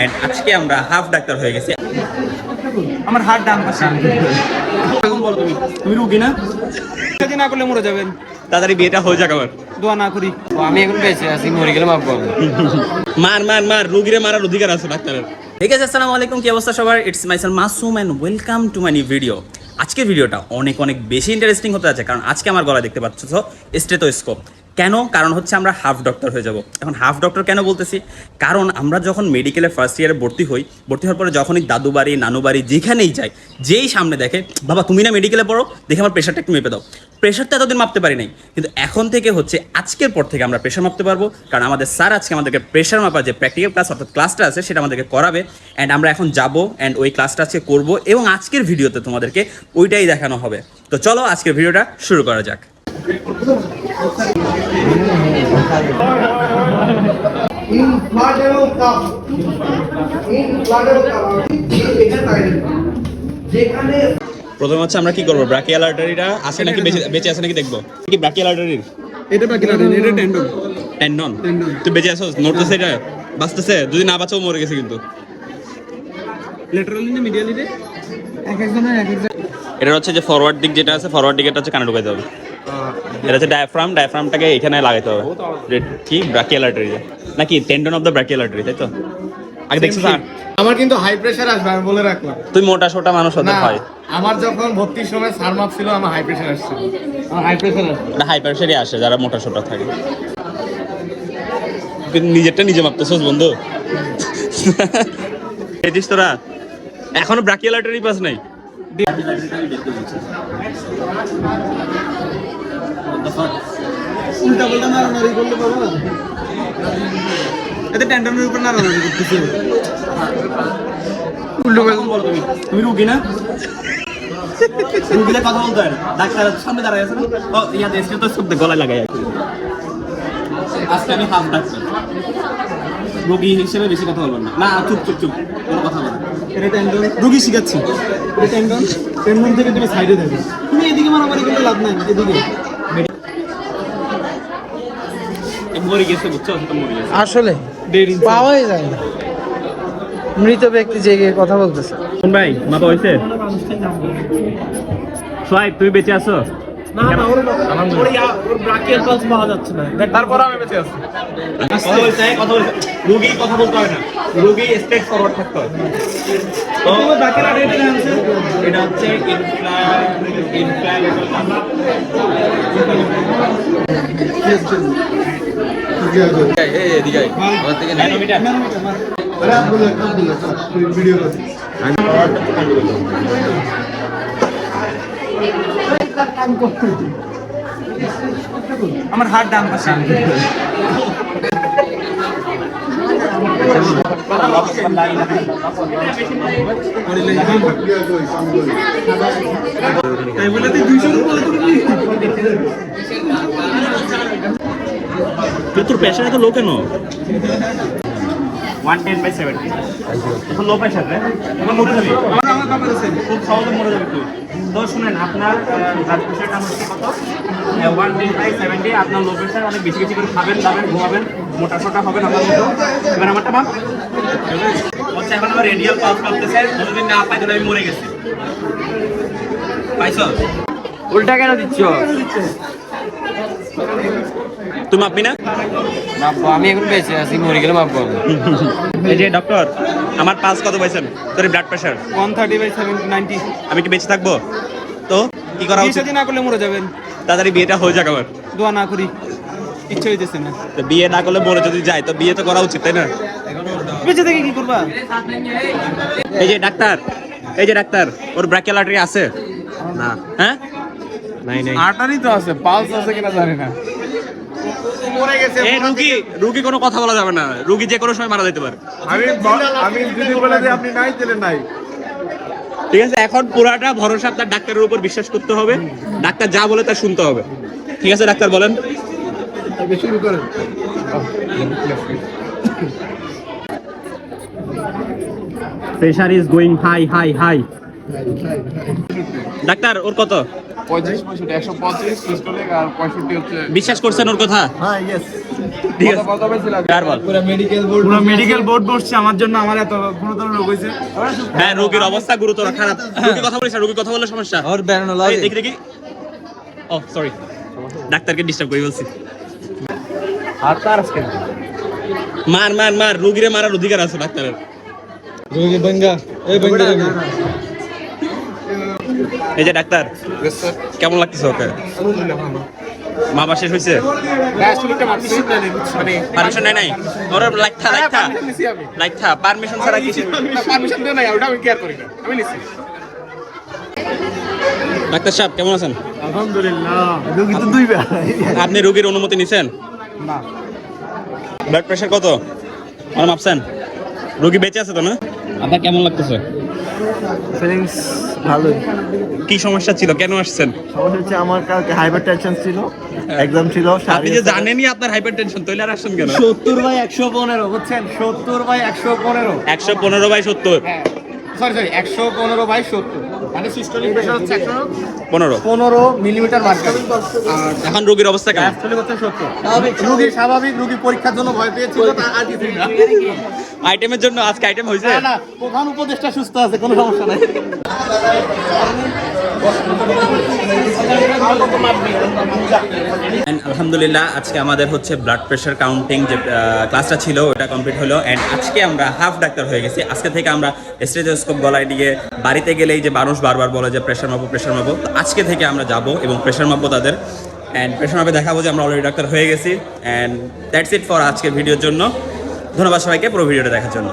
And আজকে আমরা half doctor হয়ে গেছি। আমার হাত ডান পাশে। এখন বলো তুমি রুগী না? যদি না করলে মরে যাবেন। তাড়াতাড়ি বিয়েটা হয়ে যাক আবার। দোয়া না করি। আমি এখন বেঁচে আছি, মরে গেলে মারবো। মার রোগীরে মারার অধিকার আছে ডাক্তারের। ঠিক আছে, আসসালামু আলাইকুম, কি অবস্থা সবার? It's myself Masum and welcome to my new video. আজকের ভিডিওটা অনেক বেশি ইন্টারেস্টিং হতে যাচ্ছে, কারণ আজকে আমার গলায় দেখতে পাচ্ছ স্টেথোস্কোপ। কেন? কারণ হচ্ছে আমরা হাফ ডক্টর হয়ে যাব। এখন হাফ ডক্টর কেন বলতেছি? কারণ আমরা যখন মেডিকেলে ফার্স্ট ইয়ারে ভর্তি হওয়ার পরে যখনই দাদু বাড়ি নানু বাড়ি যেখানেই যাই, যেই সামনে দেখে বাবা তুমি না মেডিকেলে পড়ো, দেখে আমার প্রেশারটা একটু মেপে দাও। প্রেশারটা এতদিন মাপতে পারি নাই, কিন্তু এখন থেকে হচ্ছে আজকের পর থেকে আমরা প্রেশার মাপতে পারবো, কারণ আমাদের স্যার আজকে আমাদেরকে প্রেশার মাপার যে প্র্যাকটিক্যাল ক্লাস অর্থাৎ ক্লাসটা আছে সেটা আমাদেরকে করাবে। অ্যান্ড আমরা এখন যাবো অ্যান্ড ওই ক্লাসটা আজকে করবো, এবং আজকের ভিডিওতে তোমাদেরকে ওইটাই দেখানো হবে। তো চলো আজকের ভিডিওটা শুরু করা যাক। প্রথমে হচ্ছে আমরা কি করবো, ব্রাকিয়াল আর্টারিটা আছে নাকি বেঁচে আছে নাকি দেখবো। কি ব্রাকিয়াল আর্টারির? এটা ব্রাকিয়াল আর্টারি, এটা টেন্ডন। টেন্ডন? তুই বেঁচে আছো? নড়তেছে, এটা বাঁচতেছে? যদি না বাঁচাও মরে গেছে কিন্তু। ল্যাটারালি না মিডিয়ালি রে? এক একজনের এক এক। এটা হচ্ছে যে ফরওয়ার্ড দিক যেটা আছে, ফরওয়ার্ড দিকে হচ্ছে কানে ঢুকাইতে হবে। এটা হচ্ছে ডায়াফ্রামটাকে এখানে লাগাইতে হবে। কি ব্রাকিয়াল আর্টারি নাকি tendon of the brachial artery, তাই তো? আগে দেখছো স্যার? আমার কিন্তু হাই প্রেসার আসবে, আমি বলে রাখলাম। তুই মোটা সোটা মানুষ হতে হয়। আমার যখন ভর্তির সময় সার মাপ ছিল, আমার হাই প্রেসার আসছিল। আমার হাই প্রেসার আসবে না, হাই প্রেসারই আসে যারা মোটা সোটা থাকে। কিন্তু নিজেরটা নিজে মাপতেছস বন্ধু। এদিস তোরা এখনো ব্রাকিয়াল আর্টারি পাস নাই। উল্টা পাল্টা নাড়ানাড়ি করলে বাবা, এতে টেন্ডনের উপর নাড়ানাড়ি করতেছে। উল্টো পাল্টা বলো তুমি রুগী না? রুগীদের কথা বলতে হয় না, ডাক্তার সামনে দাঁড়ায় আছে না। ও ইয়া দেশকে তো সব গলায় লাগাই আছে। আজকে আমি হাফ ডাক্তার, রোগী হিসেবে বেশি কথা বলবো না। না চুপ কোনো কথা বলো। এটা টেন্ডন, রুগী শিখাচ্ছি। এটা টেন্ডন, টেন্ডন থেকে তুমি সাইডে থাকবে। তুমি এদিকে মারামারি করলে লাভ নাই, এদিকে। মরে গেছে, বুঝছো? মরে গেছে আসলে পাওয়াই যায় না, মৃত ব্যক্তি জেগে কথা বলতেছে। কোন ভাই মাপা হয়েছে? সোহাইব তুমি বেঁচে আছো? তারপর আমি বেঁচে আছি। কথা বলতে রোগী কথা বলতে হয় না, রোগী স্ট্রেট ফরওয়ার্ড থাকতে হয়। তো এটা হচ্ছে আমার হাত ডান পাশে। তাই বলে তুই 200 তোর প্রেশার এত লো কেন? 110/70 এখন লো প্রেশার রে, এখন মরে যাবি। আমার বাবার আছে, খুব সহজে মরে যাবে তুই। তো শুনেন, আপনার ব্লাড প্রেশারটা হচ্ছে কত? 110/70। আপনার লো প্রেশার, অনেক বেশি করে খাবেন দাবেন, ঘুমাবেন, মোটা সোটা হবেন আমার মতো। এবার আমারটা মাপ হচ্ছে, এখন আমার রেডিয়াল পালস করতেছে, যদি না পাই তাহলে আমি মরে গেছি। পাইছো? উল্টা কেন দিচ্ছ? তুমি মাপবি না? মারবো, আমি এখন বেঁচে আছি, মরে গেলে মারবো। এই যে ডক্টর, আমার পালস কত পাইছেন? তোর ব্লাড প্রেশার 130/90। আমি কি বেঁচে থাকবো? তো কি করা উচিত? যদি না করলে মরে যাবেন। তাড়াতাড়ি বিয়েটা হয়ে যাক আবার। দোয়া না করি, ইচ্ছা হইতেছে না। তো বিয়ে না করলে মরে যদি যায়, তো বিয়ে তো করা উচিত, তাই না? বেঁচে থেকে কি করবা? এই যে ডাক্তার, ওর ব্রাকিয়াল আর্টারি আছে না? হ্যাঁ, নাই আর্টারি তো আছে, পালস আছে কিনা জানি না। এই রুগী কোনো কথা বলা যাবে না, রুগী যে কোনো সময় মারা যেতে পারে। আমি যদি বলে যে আপনি নাই তাহলে নাই। ঠিক আছে, এখন পুরাটা ভরসা আপনার ডাক্তারের উপর বিশ্বাস করতে হবে। ডাক্তার যা বলে তা শুনতে হবে। ঠিক আছে ডাক্তার, বলেন। শুরু করেন। Pressure is going high high high. Doctor ওর কত? 35 65 135 সিস্টোলিক আর 65 হচ্ছে বিশ্বাস করছেন ওর কথা? হ্যাঁ ইয়েস ঠিক আছে কত ছিল আর বল। পুরো মেডিকেল বোর্ড বসছে আমার জন্য, আমার এত গুরুতর রোগ হয়েছে। হ্যাঁ, রোগীর অবস্থা গুরুতর, খারাপ। রোগীর কথা বলিস না, রোগীর কথা বললে সমস্যা। ওর বেরানো এই দেখি দেখি। ও সরি, ডাক্তারকে ডিস্টার্ব করে বলছি। আর তার আজকে মার মার মার, রোগীরে মারার অধিকার আছে ডাক্তারের। রোগী বঙ্গা এই বঙ্গা এই যে ডাক্তার, ইয়েস স্যার কেমন লাগতেছে ওকে? মা বা শেষ হয়েছে? গ্যাস্ট্রিকটা মারতেছি মানে পারমিশন নাই? ওরা লাইথা লাইথা নিছি আমি লাইথা পারমিশন ছাড়া কিছু। পারমিশন দেয় না, ওটা আমি কেয়ার করি না, আমি নিছি। ডাক্তার সাহেব কেমন আছেন? আলহামদুলিল্লাহ, রোগী তো দুইবার। আপনি রোগীর অনুমতি নিছেন? না, ব্লাড প্রেশার কত মানে মাপছেন? রোগী বেঁচে আছে তো না? আপনার কেমন লাগতেছে? ফিলিংস ভালোই। কি সমস্যা ছিল, কেন আসছেন? সমস্যা হচ্ছে আমার কালকে হাইপারটেনশন ছিল, এক্সাম ছিল। আপনি যে জানেনই আপনার হাইপারটেনশন, তাইলে আর আসছেন কেন? 70/115 বুঝছেন, 70/115। 115/70 হ্যাঁ সরি 115/70 মানে সিস্টোলিক প্রেশার হচ্ছে 15। 15 মিলিমিটার মার্কারি। আর এখন রোগীর অবস্থা কেমন? গ্যাস্ট্রিক হচ্ছে 70। রোগী স্বাভাবিক, রোগী পরীক্ষার জন্য ভয় পেয়েছিল, তা আর কিছুই না। আইটেমের জন্য আজকে আইটেম হয়েছে? না না, প্রধান উপদেষ্টা সুস্থ আছে, কোনো সমস্যা নাই। আলহামদুলিল্লাহ, আজকে আমাদের হচ্ছে ব্লাড প্রেশার কাউন্টিং যে ক্লাসটা ছিল ওটা কমপ্লিট হলো। অ্যান্ড আজকে আমরা হাফ ডাক্তার হয়ে গেছি। আজকে থেকে আমরা স্টেথোস্কোপ গলায় দিয়ে বাড়িতে গেলেই যে মানুষ বারবার বলে যে প্রেশার মাপো প্রেশার মাপো, তো আজকে থেকে আমরা যাব এবং প্রেশার মাপবো তাদের। অ্যান্ড প্রেশার মাপে দেখাবো যে আমরা অলরেডি ডাক্তার হয়ে গেছি। অ্যান্ড দ্যাটস ইট ফর আজকের ভিডিওর জন্য। ধন্যবাদ সবাইকে পুরো ভিডিওটা দেখার জন্য।